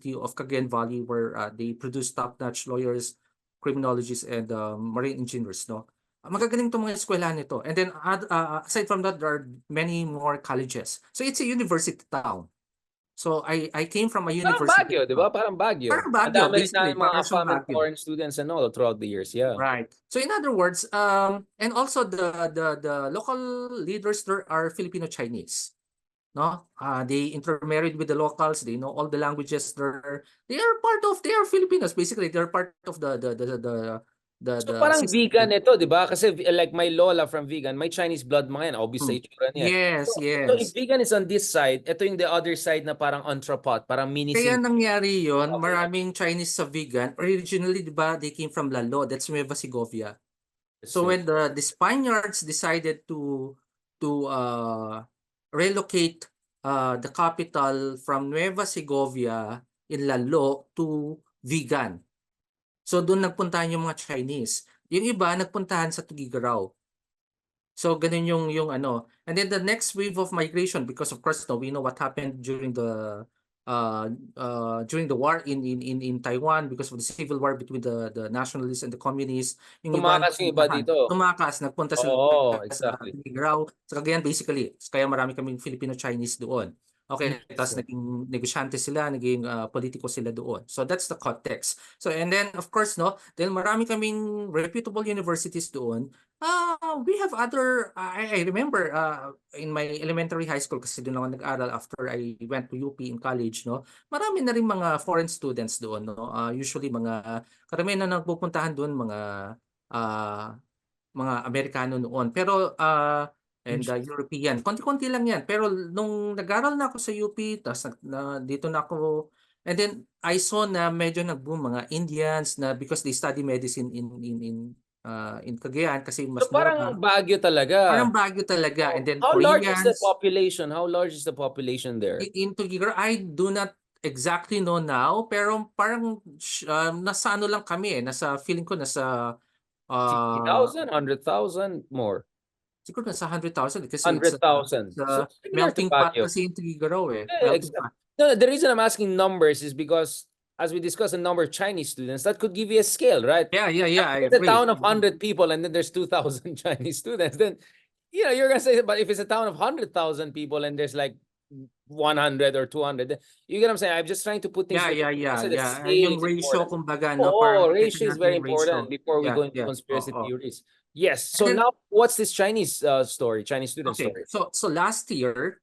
University of Cagayan Valley, where they produce top-notch lawyers, criminologists, and marine engineers. No, magagaling itong mga eskwelahan nito. And then aside from that, there are many more colleges. So it's a university town. So I came from a Parang university Baguio, di ba? town. Parang Baguio. Parang Ang Baguio, dami rin basically. namin mga Parang AFAM and Baguio. foreign students and all throughout the years, yeah. Right. So in other words, and also the local leaders there are Filipino Chinese. No, they intermarried with the locals. They know all the languages there. They are Filipinos. Basically, they're part of So the parang system. vegan ito, di ba? Kasi like my lola from vegan, may Chinese blood mga yan. Obvious sa itsura niya. Yes, So if yes. vegan is on this side, ito yung the other side na parang entrepot, parang mini Kaya Singapore. nangyari yon, Okay. maraming Chinese sa vegan. Originally, di ba, they came from Lalo. That's Nueva Segovia. So when the Spaniards decided to relocate the capital from Nueva Segovia in Lalo to Vigan. So doon nagpuntahan yung mga Chinese. Yung iba nagpuntahan sa Tugigaraw. So ganun yung ano. And then the next wave of migration, because of course no, we know what happened during the war in Taiwan because of the civil war between the nationalists and the communists. Yung iba Tumakas yung iba dito. nagpunta sila Oo, sa exactly. Tugigaraw, sa Cagayan basically. Kaya marami kaming Filipino-Chinese doon. Okay, tapos naging negosyante sila, naging politiko sila doon. So that's the context. So and then of course no, dahil marami kaming reputable universities doon, we have other I remember in my elementary high school kasi doon ako nag-aral after I went to UP in college no. Marami na rin mga foreign students doon no. Usually karamihan na nagpupuntahan doon mga Amerikano noon. Pero and European. Konti-konti lang yan. Pero nung nag-aral na ako sa UP, tapos dito na ako, and then I saw na medyo nag-boom mga Indians na because they study medicine in Cagayan kasi mas So parang Baguio talaga. Parang Baguio talaga. And then How large is the Koreans. population? How large is the population there? In Tugigaraw, I do not exactly know now, pero parang nasa ano lang kami nasa feeling ko nasa 60,000, 100,000 more. Siguro nasa 100,000 kasi 100,000. So similar to melting pot Baguio. kasi yung Tugigaraw Yeah, melting pot. No, the reason I'm asking numbers is because as we discussed the number of Chinese students, that could give you a scale, right? Yeah, I It's a agree. town of 100 people and then there's 2,000 Chinese students, then you're gonna say, but if it's a town of 100,000 people and there's like 100 or 200, you get what I'm saying? I'm just trying to put things. Yeah. Yung ratio kumbaga no. Ratio is very important before we go into conspiracy theories. Yes. So then, now, what's this Chinese story? Chinese student story? So last year,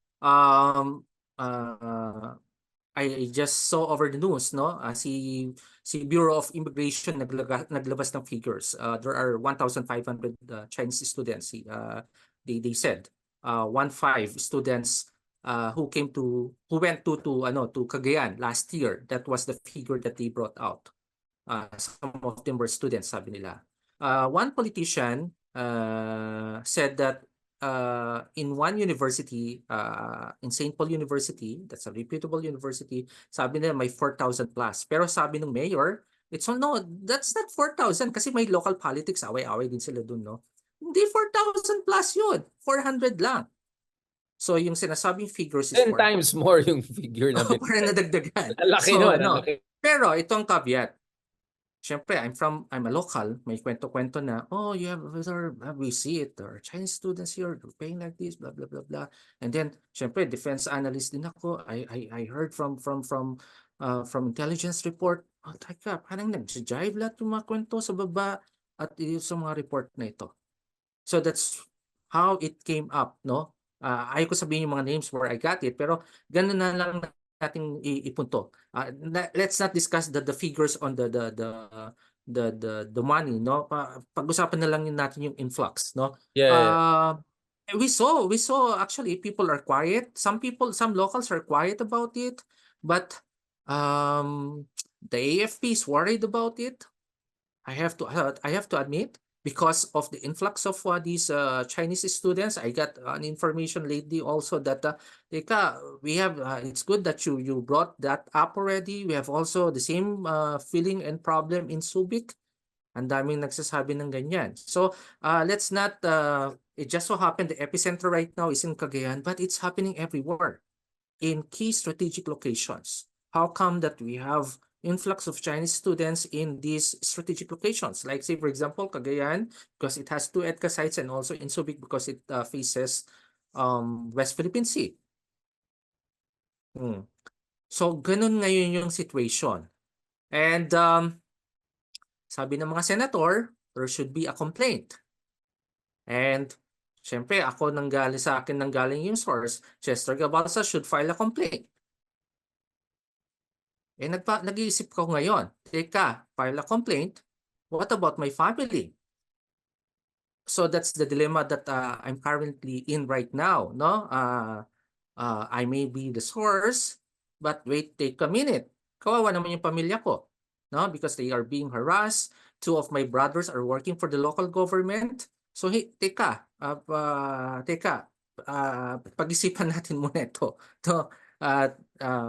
I just saw over the news, no? Si Bureau of Immigration naglabas ng figures. There are 1,500 Chinese students. They said 15 students who went to Cagayan last year. That was the figure that they brought out. Some of them were students, sabi nila. One politician said that in one university, in St. Paul University, that's a reputable university, sabi nila may 4,000 plus. Pero sabi ng mayor, no, that's not 4,000 kasi may local politics, away-away din sila dun, no? Hindi 4,000 plus yun, 400 lang. So yung sinasabing figures is 10 times more yung figure na para nadagdagan. Laki so, no, laki. Pero itong caveat, siyempre, I'm a local, may kwento-kwento na, we see it, there are Chinese students here, they're paying like this, blah, blah, blah, blah. And then, siyempre, defense analyst din ako, I heard from intelligence report, teka, parang nag-jive lahat yung mga kwento sa baba at sa mga report na ito. So that's how it came up, no? Ayaw ko sabihin yung mga names where I got it, pero ganun na lang nating ipunto. Let's not discuss the figures on the money, no? Pag-usapan na lang natin yung influx, no? Yeah. We saw actually people are quiet. Some locals are quiet about it, but the AFP is worried about it. I have to admit, because of the influx of these Chinese students. I got an information lately also that we have it's good that you brought that up already. We have also the same feeling and problem in Subic. Ang daming nagsasabi ng ganyan. So let's not it just so happened the epicenter right now is in Cagayan, but it's happening everywhere in key strategic locations. how come that we have influx of Chinese students in these strategic locations? Like say, for example, Cagayan, because it has two EDCA sites, and also in Subic because it faces West Philippine Sea. So, ganun ngayon yung situation. And sabi ng mga senator, there should be a complaint. And syempre, sa akin nanggaling yung source, Chester Gabalsa should file a complaint. Eh, nag-iisip ko ngayon, teka, file a complaint, what about my family? So that's the dilemma that I'm currently in right now, no? I may be the source, but wait, take a minute. Kawawa naman yung pamilya ko, no? Because they are being harassed. Two of my brothers are working for the local government. So, hey, pag-isipan natin muna ito, no?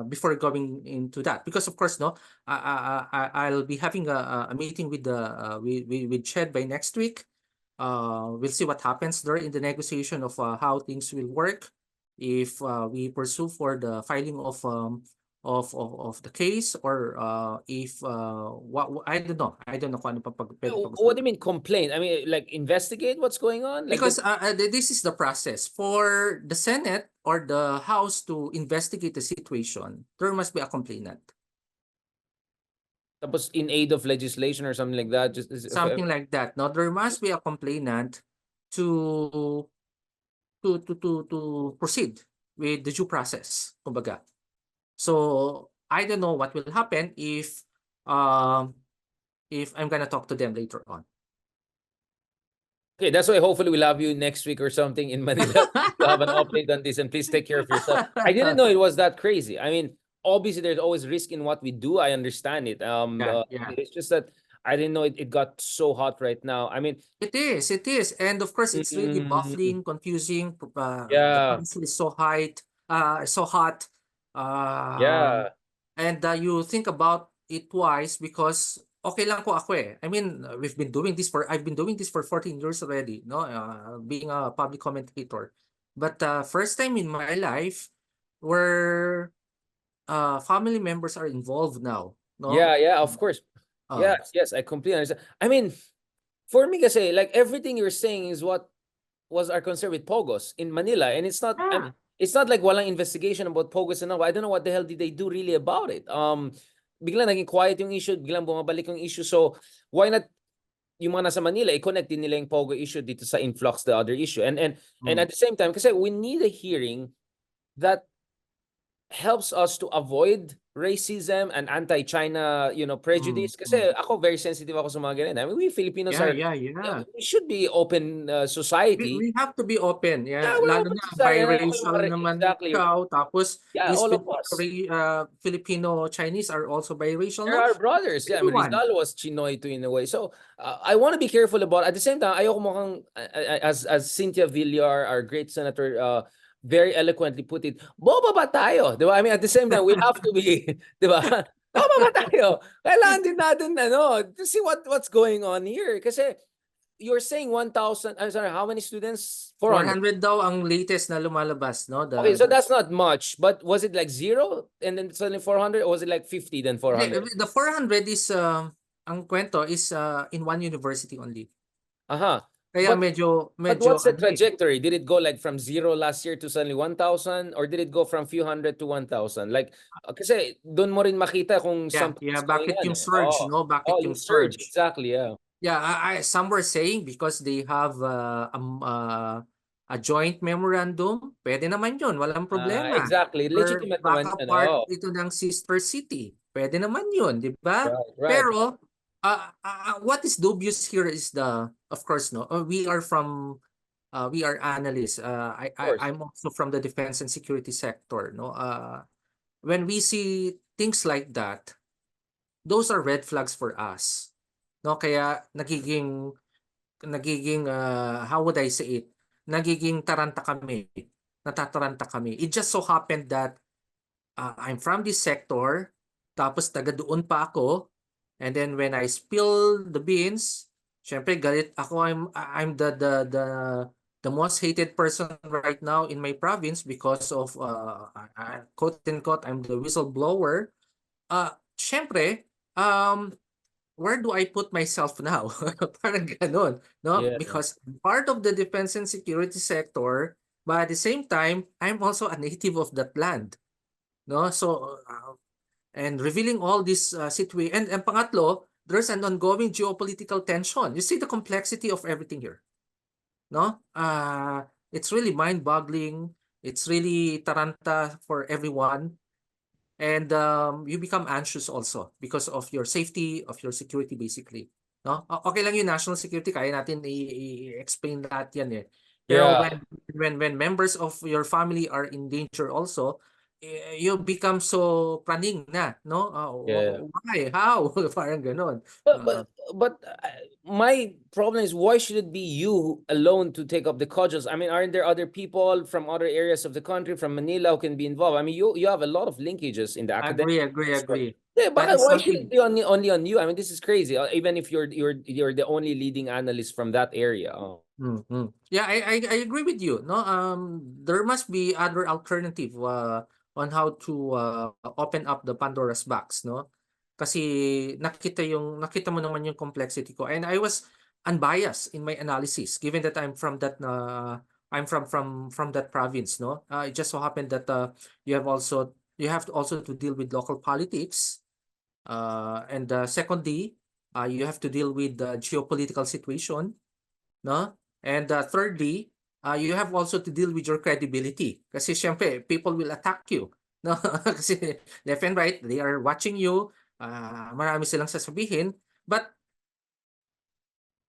Before going into that, because of course, no, I'll be having a meeting with with Ched by next week. We'll see what happens there in the negotiation of how things will work if we pursue for the filing of the case, or if I don't know kung ano pa pwede What do you mean complaint? I mean, like investigate what's going on? Like because this is the process for the Senate or the House to investigate the situation. There must be a complainant. tapos in aid of legislation or something like that. Something like that. No, there must be a complainant to proceed with the due process, kumbaga. So I don't know what will happen if I'm gonna talk to them later on. Okay, that's why hopefully we'll have you next week or something in Manila to have an update on this, and please take care of yourself. I didn't know it was that crazy. I mean, obviously there's always risk in what we do. I understand it. Yeah. It's just that I didn't know it got so hot right now. I mean, It is. And of course, it's really baffling, confusing. The yeah, council is so hot. yeah. And you think about it twice because okay lang ko ako eh. I mean, I've been doing this for 14 years already, no? Being a public commentator. But first time in my life where family members are involved now, no? Yeah, of course. Uh, Yes, I completely understand. I mean, for me kasi, like everything you're saying is what was our concern with Pogos in Manila. And it's not, I yeah. mean, it's not like walang investigation about Pogos and all. I don't know what the hell did they do really about it. Biglang naging quiet yung issue, biglang bumabalik yung issue. So, why not yung mga nasa Manila, i-connect din nila yung Pogo issue dito sa influx, the other issue. And at the same time, kasi we need a hearing that helps us to avoid racism and anti-China, prejudice. Kasi ako, very sensitive ako sa mga ganyan. I mean, we Filipinos Yeah. we should be open society. We have to be open. Yeah, Yeah, we're lalo open na society. biracial naman Exactly. ikaw. Tapos Yeah, these all of us. Filipino Chinese are also biracial, There no? are brothers. Yeah, I mean, Everyone. Rizal was Chinoy too in a way. So I want to be careful about. At the same time, ayoko mukhang as Cynthia Villar, our great senator, very eloquently put it, boba ba tayo? Di ba? I mean, at the same time, we have to be, di ba? Boba ba tayo? Kailangan din natin, to see what's going on here. Kasi you're saying 1,000, I'm sorry, how many students? 400. 400 daw ang latest na lumalabas, no? Okay, so that's not much, but was it like 0 and then suddenly 400, or was it like 50 then 400? The 400 is, ang kwento is in one university only. Kaya But medyo what's the ano eh. trajectory? Did it go like from 0 last year to suddenly 1,000, or did it go from few hundred to 1,000? Like, kasi doon mo rin makita kung something is going bakit on. yung surge, no? Bakit yung Yung surge, surge? exactly, yeah. Yeah, some were saying because they have a joint memorandum, pwede naman yun, walang problema. Exactly, Or legitimate naman baka yan. part ito ng sister city, pwede naman yun, di ba? Right. Pero what is dubious here is of course, no, we are analysts. I'm also from the defense and security sector, no. When we see things like that, those are red flags for us, no. Kaya nagiging how would I say it? Nagiging natataranta kami. It just so happened that I'm from this sector, tapos taga doon pa ako, and then when I spill the beans, syempre galit ako. I'm the most hated person right now in my province because of quote unquote I'm the whistleblower. syempre, um, where do I put myself now? Parang ganun, no? Yeah. Because I'm part of the defense and security sector, but at the same time, I'm also a native of that land, no? So, and revealing all this situation, and pangatlo, there's an ongoing geopolitical tension. You see the complexity of everything here, no? It's really mind-boggling. It's really taranta for everyone. And you become anxious also because of your safety, of your security basically. No? Okay lang yung national security, kaya natin i-explain lahat yan eh. Pero Yeah. when members of your family are in danger also, you become so praning na, no? Yeah. Why? How? Parang ganon. But but but my problem is, why should it be you alone to take up the cudgels? I mean, aren't there other people from other areas of the country, from Manila, who can be involved? I mean, you have a lot of linkages in the academic sector. Agree. Yeah, That but is why should it something. be only on you? I mean, this is crazy. Even if you're the only leading analyst from that area. Oh. Yeah, I agree with you. No, there must be other alternative on how to open up the Pandora's box, no? Kasi nakita mo naman yung complexity ko, and I was unbiased in my analysis given that I'm from that province, no? It just so happened that you have to also to deal with local politics, and secondly, you have to deal with the geopolitical situation, no? And thirdly, you have also to deal with your credibility. Kasi syempre, people will attack you. No? Kasi left and right, they are watching you. Marami silang sasabihin. But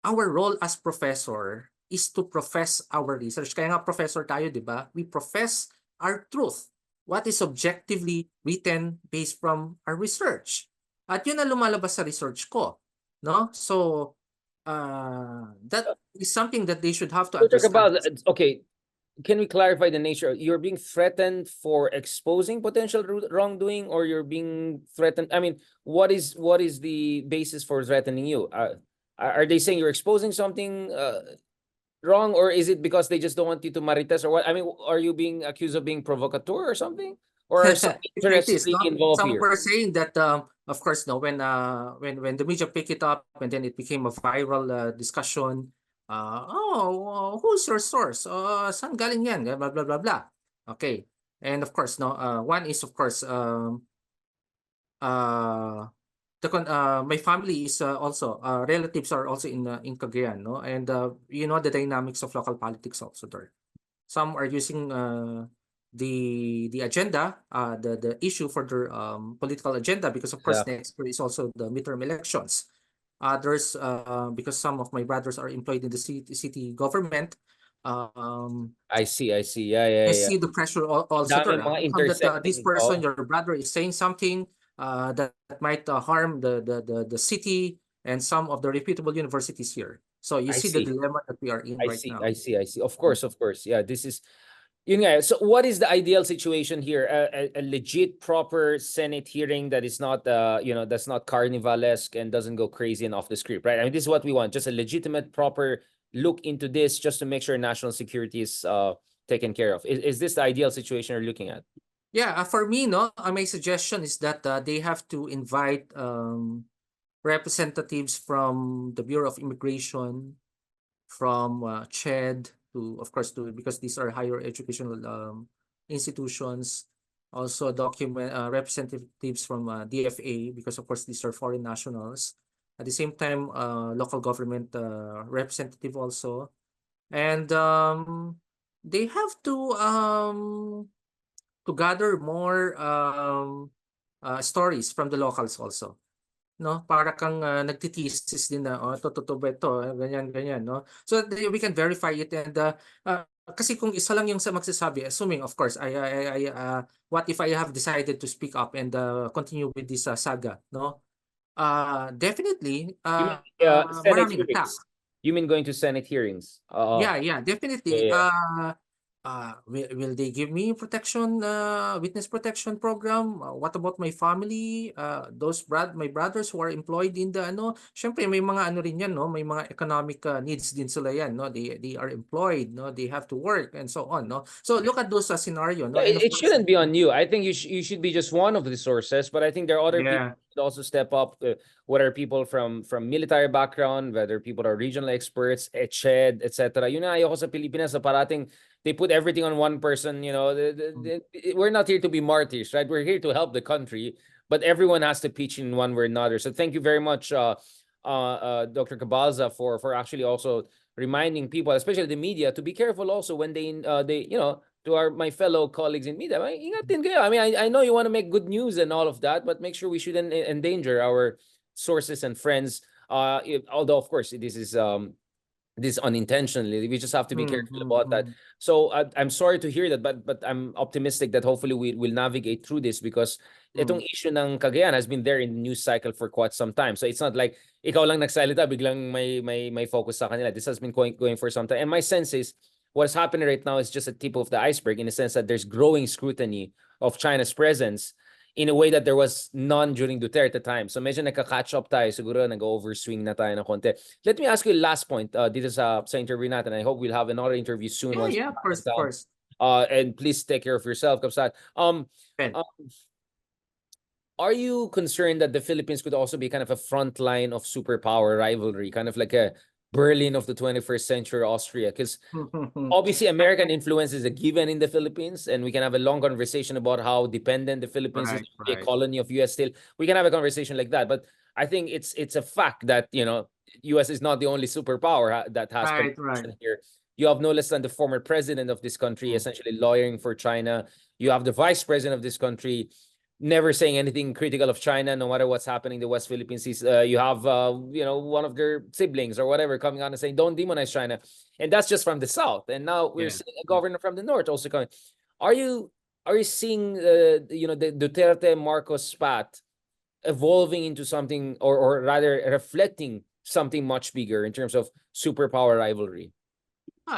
our role as professor is to profess our research. Kaya nga professor tayo, di ba? We profess our truth. What is objectively written based from our research. At yun ang lumalabas sa research ko. No? So, that is something that they should have to We'll talk understand. about, okay, can we clarify the nature? You're being threatened for exposing potential wrongdoing, or you're being threatened? I mean, what is the basis for threatening you? Are they saying you're exposing something wrong, or is it because they just don't want you to marites, or what? I mean, are you being accused of being provocateur or something, or are some It interests is, really no? involved Some here? were saying that, of course, no, when the media pick it up and then it became a viral discussion, who's your source? Saan galing yan? Blah, blah, blah, blah. Okay. And of course, no, one is, of course, uh, my family is also, relatives are also in Cagayan, no? And you know the dynamics of local politics also there. Some are using the agenda, the issue for their political agenda, because of course Yeah. next year is also the midterm elections. Others, because some of my brothers are employed in the city government, I see. I see. Yeah. Yeah. I Yeah. see the pressure also Dami there. mga How come that this intersecting. person, Oh, your brother, is saying something that might harm the city and some of the reputable universities here. So you I see the see. dilemma that we are in I right see. now. I see. I see. Of course. Of course. Yeah. This is. Yun nga. So what is the ideal situation here? A legit, proper Senate hearing that is not, that's not carnivalesque and doesn't go crazy and off the script, right? I mean, this is what we want. Just a legitimate, proper look into this, just to make sure national security is taken care of. Is this the ideal situation you're looking at? Yeah, for me, no, my suggestion is that they have to invite representatives from the Bureau of Immigration, from CHED, to, of course, to, because these are higher educational institutions. Also, document representatives from DFA, because of course these are foreign nationals. At the same time, local government representative also, and they have to gather more stories from the locals also, no? Para kang nagtitesis din na, oh, totoo ba ito? Ganyan, ganyan, no? So we can verify it, and kasi kung isa lang yung sa magsasabi, assuming, of course, what if I have decided to speak up and continue with this saga, no? Definitely, You mean Senate maraming attack. hearings? You mean going to Senate hearings? Yeah, definitely. Yeah. Will they give me protection, witness protection program? What about my family? My brothers who are employed in the ano, syempre may mga ano rin yan, no? May mga economic needs din sila yan, no? They are employed, no? They have to work and so on, no? So look at those scenario, no? Yeah, And of it course, shouldn't be on you. I think you should be just one of the sources, but I think there are other people yeah. who should also step up. Whether people from military background, whether people are regional experts, ECHED, etc. Yun na ayoko sa Pilipinas na parating they put everything on one person. You know, we're not here to be martyrs, right? We're here to help the country, but everyone has to pitch in one way or another. So thank you very much, Dr. Cabalza, for actually also reminding people, especially the media, to be careful also when they to my fellow colleagues in media, ingatin kayo. I mean, I know you want to make good news and all of that, but make sure we shouldn't endanger our sources and friends. Although, of course, this unintentionally, we just have to be careful about that. So I'm sorry to hear that, but I'm optimistic that hopefully we will navigate through this, because itong issue ng Cagayan has been there in the news cycle for quite some time. So it's not like ikaw lang nagsalita, biglang may focus sa kanila. This has been going for some time. And my sense is what's happening right now is just a tip of the iceberg, in the sense that there's growing scrutiny of China's presence in a way that there was none during Duterte time. So medyo nagka-catch up tayo. Siguro nag-overswing na tayo ng konti. Let me ask you last point dito sa interview natin. I hope we'll have another interview soon. Yeah, of course, of course. And please take care of yourself, Kapsat. Ben. Are you concerned that the Philippines could also be kind of a front line of superpower rivalry, kind of like a Berlin of the 21st century, Austria? Because obviously American influence is a given in the Philippines, and we can have a long conversation about how dependent the Philippines is to be a colony of US still. We can have a conversation like that, but I think it's a fact that, US is not the only superpower that has connection here. You have no less than the former president of this country essentially lawyering for China. You have the vice president of this country never saying anything critical of China, no matter what's happening in the West Philippines. You have, one of their siblings or whatever coming out and saying, don't demonize China. And that's just from the South. And now we're seeing a governor from the North also coming. Are you seeing, the Duterte-Marcos spat evolving into something, or rather reflecting something much bigger in terms of superpower rivalry?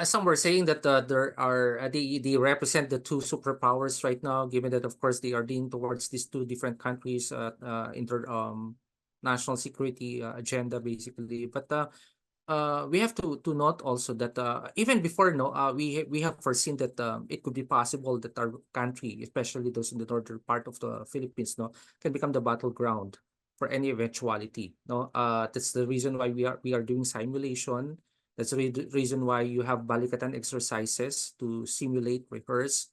Some were saying that there are they represent the two superpowers right now, given that of course they are leaning towards these two different countries inter national security agenda basically. But we have to note also that even before we have foreseen that it could be possible that our country, especially those in the northern part of the Philippines, can become the battleground for any eventuality. That's the reason why we are doing simulation. That's the reason why you have balikatan exercises to simulate, rehearse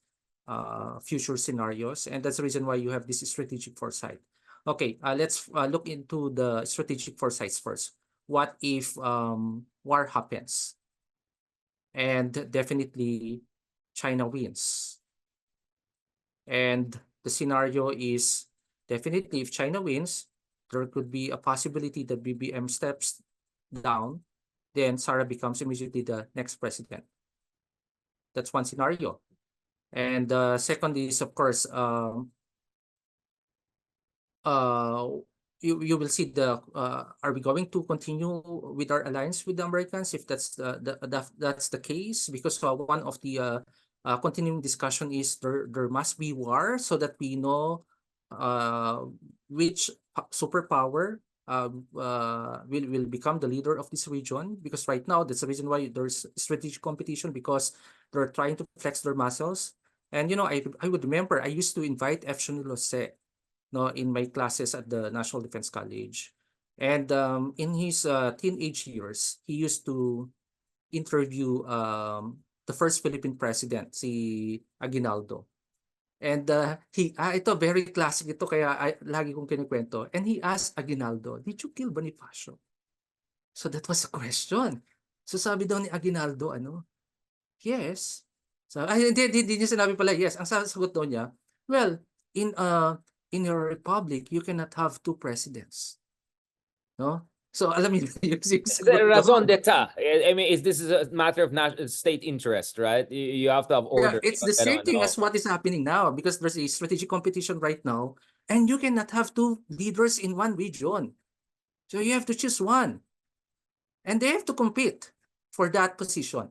future scenarios. And that's the reason why you have this strategic foresight. Okay, let's look into the strategic foresights first. What if war happens? And definitely China wins. And the scenario is definitely if China wins, there could be a possibility that BBM steps down, then Sara becomes immediately the next president. That's one scenario. And second is, of course, you will see are we going to continue with our alliance with the Americans if that's the case? Because one of the continuing discussion is there must be war so that we know which superpower will become the leader of this region, because right now that's the reason why there's strategic competition, because they're trying to flex their muscles. And I would remember I used to invite F. Lose in my classes at the National Defense College, and in his teenage years he used to interview the first Philippine president, si Aguinaldo. And ito very classic ito, kaya lagi kong kinikwento. And he asked Aguinaldo, did you kill Bonifacio? So that was a question. So sabi daw ni Aguinaldo, yes. So hindi niya sinabi pala yes. Ang sagot daw niya, well, in your republic, you cannot have two presidents. No? So alam niyo yung raison d'etat. I mean, this is a matter of state interest, right? You have to have order. Yeah, it's the same thing as what is happening now, because there's a strategic competition right now, and you cannot have two leaders in one region. So you have to choose one. And they have to compete for that position.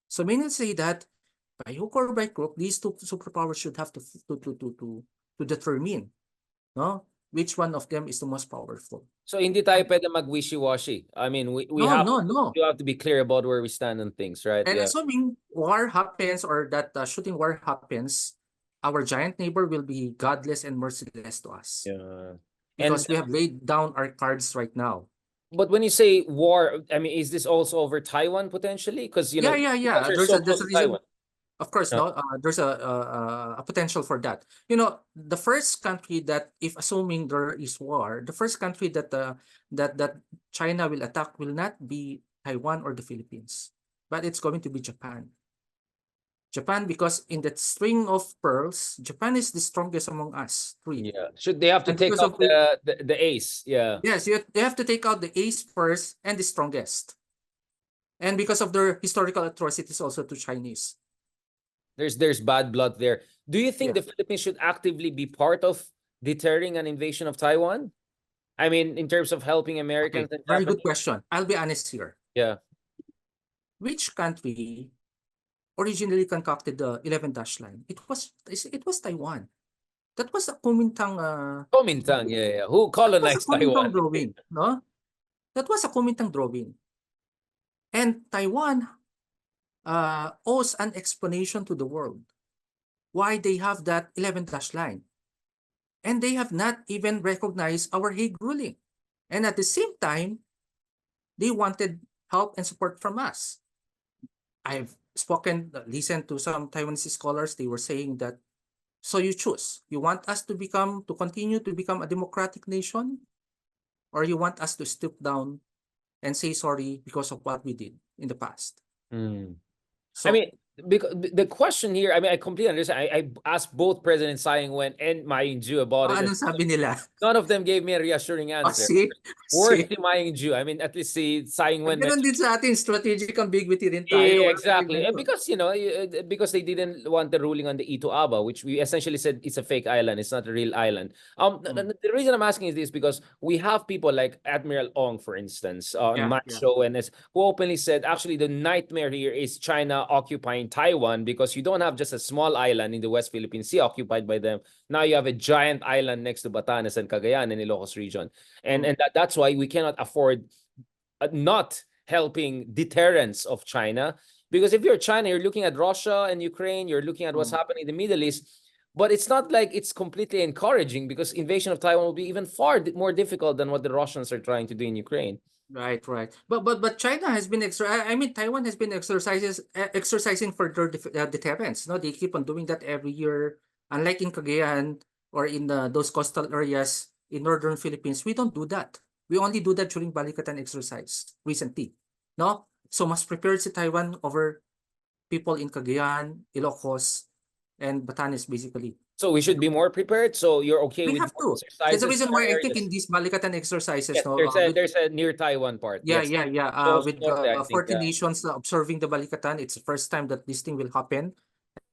So meaning to say that by hook or by crook, these two superpowers should have to determine, no, which one of them is the most powerful. So hindi tayo pwede mag-wishy-washy. I mean, we No, have no, no. you have to be clear about where we stand on things, right? And Yeah. assuming war happens or that shooting war happens, our giant neighbor will be godless and merciless to us Yeah. And because we have laid down our cards right now. but when you say war, I mean, is this also over Taiwan potentially? Because Yeah. because you're There's so there's close a to reason. Taiwan. Of course, Yeah. no. There's a potential for that. The first country that, if assuming there is war, the first country that China will attack will not be Taiwan or the Philippines, but it's going to be Japan. Japan, because in that string of pearls, Japan is the strongest among us three, Yeah. Should they have to and take because out of the ace? Yeah. yes, you have to take out the ace first and the strongest, and because of their historical atrocities also to Chinese. There's bad blood there. Do you think Yeah. the Philippines should actively be part of deterring an invasion of Taiwan? I mean, in terms of helping Americans Okay, and very good Japanese? question. I'll be honest here. Yeah. Which country originally concocted the 11 dash line? It was Taiwan. That was a Kuomintang Kuomintang, yeah. Who that was a colonized Taiwan? Kuomintang drawing, no? That was a Kuomintang drawing. And Taiwan owes an explanation to the world why they have that 11 dash line. And they have not even recognized our Hague ruling. And at the same time, they wanted help and support from us. I've listened to some Taiwanese scholars. They were saying that, so you choose. You want us to continue to become a democratic nation, or you want us to stoop down and say sorry because of what we did in the past? Hmm. I So, mean, because the question here, I mean, I completely understand. I asked both President Tsai Ing-wen and Ma Ying-jeou about it, and anong sabi nila? none of them gave me a reassuring Oh, answer. see? Worse See? si Ma Ying-jeou. I mean, at least si Tsai Ing-wen Ganun mentioned. din sa atin, strategic ambiguity rin tayo. Yeah, Wala tayong exactly. ganito. Because because they didn't want the ruling on the Ito Aba, which we essentially said it's a fake island. It's not a real island. The reason I'm asking is this because we have people like Admiral Ong, for instance, on Yeah, my yeah. show, and who openly said actually the nightmare here is China occupying Taiwan because you don't have just a small island in the West Philippine Sea occupied by them. Now you have a giant island next to Batanes and Cagayan in Ilocos region, and that's why we cannot afford not helping deterrence of China. Because if you're China, you're looking at Russia and Ukraine, you're looking at what's happening in the Middle East, but it's not like it's completely encouraging because invasion of Taiwan will be even far more difficult than what the Russians are trying to do in Ukraine. Right, right. But China has been I mean, Taiwan has been exercising for their deterrence. No, they keep on doing that every year. Unlike in Cagayan or in those coastal areas in northern Philippines, we don't do that. We only do that during Balikatan exercise recently. No, so mas prepared si Taiwan over people in Cagayan, Ilocos, and Batanes, basically. So we should be more prepared. So you're okay We with have more to. That's the exercises reason in our why I think in areas? these Balikatan exercises, Yes, no, there's a near Taiwan part. yeah, Yes, yeah, yeah. Coast With Norte, I think. 40 nations observing the Balikatan, it's the first time that this thing will happen.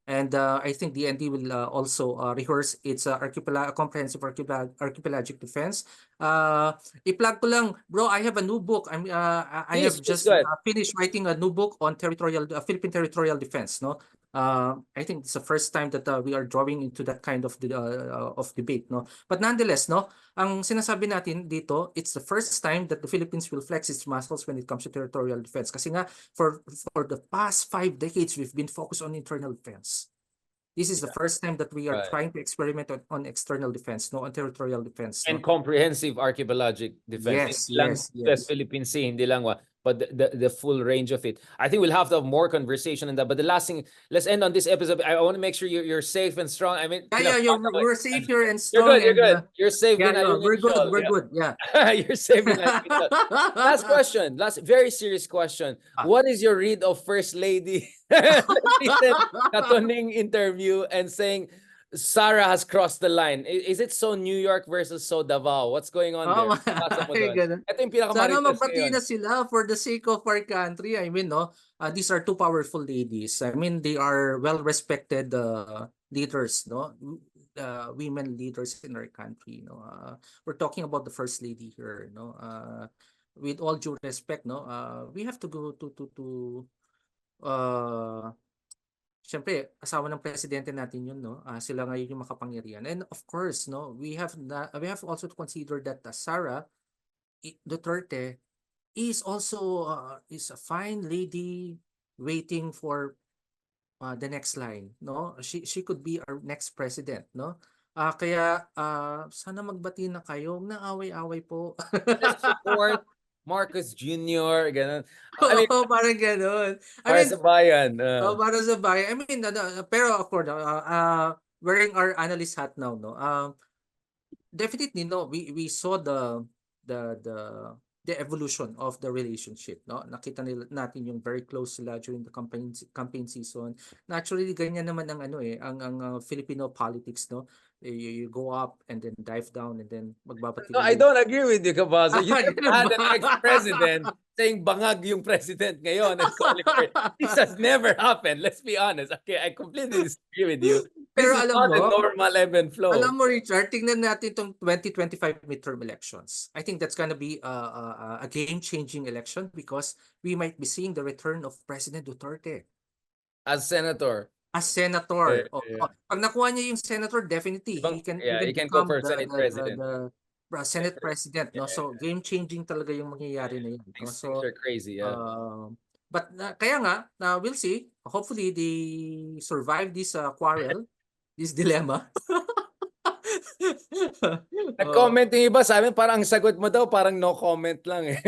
And I think the ND will also rehearse its comprehensive archipelagic defense. I-plug ko lang, bro, I have a new book. I Please, have please just go ahead. finished writing a new book on Philippine territorial defense. No, I think it's the first time that we are drawing into that kind of debate. No, but nonetheless, no, ang sinasabi natin dito, it's the first time that the Philippines will flex its muscles when it comes to territorial defense. Kasi nga, for the past 5 decades, we've been focused on internal defense. This is the first time that we are Right. trying to experiment on external defense, no, on territorial defense, And no. comprehensive archipelagic defense. Yes, Hindi lang yes, West yes. Philippine Sea, hindi lang but the full range of it. I think we'll have to have more conversation on that. But the last thing, let's end on this episode. I want to make sure you're safe and strong. I mean, Yeah, we're safe here and you're strong, good. You're and good. You're safe. yeah, Behind we're good, Shoal. we're good, yeah. You're safe behind Shoal. Last question. Last very serious question. What is your read of First Lady recent Katuning interview and saying Sarah has crossed the line? Is it so New York versus so Davao? What's going on there? Basa mo doon. Ganun. Ito yung Sana pinakamarites magbati ngayon. na sila for the sake of our country. I mean, no, these are two powerful ladies. I mean, they are well-respected leaders, no, women leaders in our country. No, we're talking about the first lady here. No, with all due respect, no, we have to go to uh Siyempre, asawa ng presidente natin yun, no? Sila ngayon yung makapangyarihan. And of course, no, we have also to consider that Sara Duterte is also is a fine lady waiting for the next line, no? She could be our next president, no? Kaya sana magbati na kayo, huwag na away-away po. Let's support Marcos Jr., ganun. I mean, Oo, parang gano'n. I para mean, sa bayan. para sa bayan. I mean, pero of course, wearing our analyst hat now, no? Definitely, no, we saw the the the evolution of the relationship, no? Nakita natin yung very close sila during the campaign season. Naturally, ganyan naman ang ano ang Filipino politics, no? You go up and then dive down and then magbabati No, I ulit. don't agree with you, Kabasa. You just Ganun had ba? an ex-president saying bangag yung president ngayon and calling for it. This has never happened. Let's be honest. Okay, I completely disagree with you. This Pero is alam not a mo, normal ebb and flow. Richard, tingnan natin itong 2025 midterm elections. I think that's gonna be a game-changing election because we might be seeing the return of President Duterte As senator, as senator. yeah. Pag nakuha niya yung senator, definitely he Ibang, can yeah, even you can go become for Senate president. the Senate president, no? Yeah, So game-changing talaga yung mangyayari na yun, no? things So are crazy. Yeah. but kaya nga, we'll see. Hopefully they survive this quarrel, this dilemma. Oh. Nag-comment yung iba sa amin, parang ang sagot mo daw, parang no comment lang eh.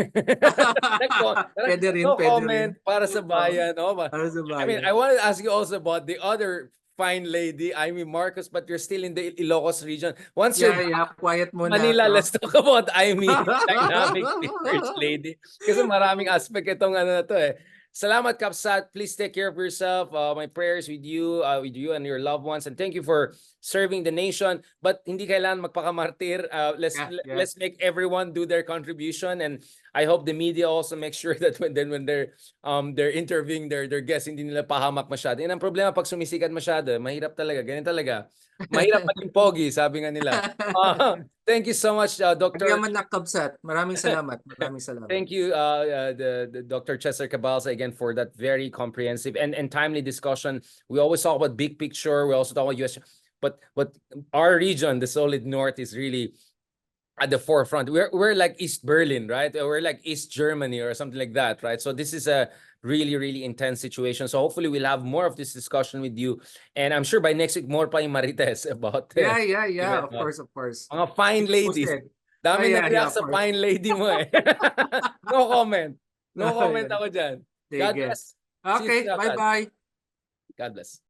Parang, Pwede rin, no pwede rin. comment para sa Oo, bayan. Oh, para sa I mean, bayan. I wanted to ask you also about the other fine lady, I mean Marcos, but you're still in the Ilocos region. Once you're Yeah, quiet muna Manila, to. let's talk about Amy, dynamic first lady. Kasi maraming aspect itong ano na to eh. Salamat, Kapsat. Please take care of yourself. My prayers with you and your loved ones. And thank you for serving the nation. But hindi kailangan magpakamartir. Yeah. Let's make everyone do their contribution. And I hope the media also make sure that when they're interviewing their guests, hindi nila pahamak masyado. Yan ang problema pag sumisikat masyado. Mahirap talaga. Ganyan talaga. Mahirap maging pogi, sabi nga nila. Thank you so much, Dr. Agyaman na Kabsat. Maraming salamat. Maraming salamat. Thank you, the Dr. Chester Cabalsa, again for that very comprehensive and timely discussion. We always talk about big picture. We also talk about US, but our region, the solid North, is really at the forefront. We're like East Berlin, right? We're like East Germany or something like that, right? So this is a really intense situation. So hopefully we'll have more of this discussion with you, and I'm sure by next week more pa yung Marites about Yeah. Of course. mga fine Keep ladies. posted. Dami Yeah, nag-react of sa course. fine lady mo eh. No comment. No comment Ayan. ako dyan. God Sige. bless. See you Okay, soon, Kapsat. bye-bye. God bless.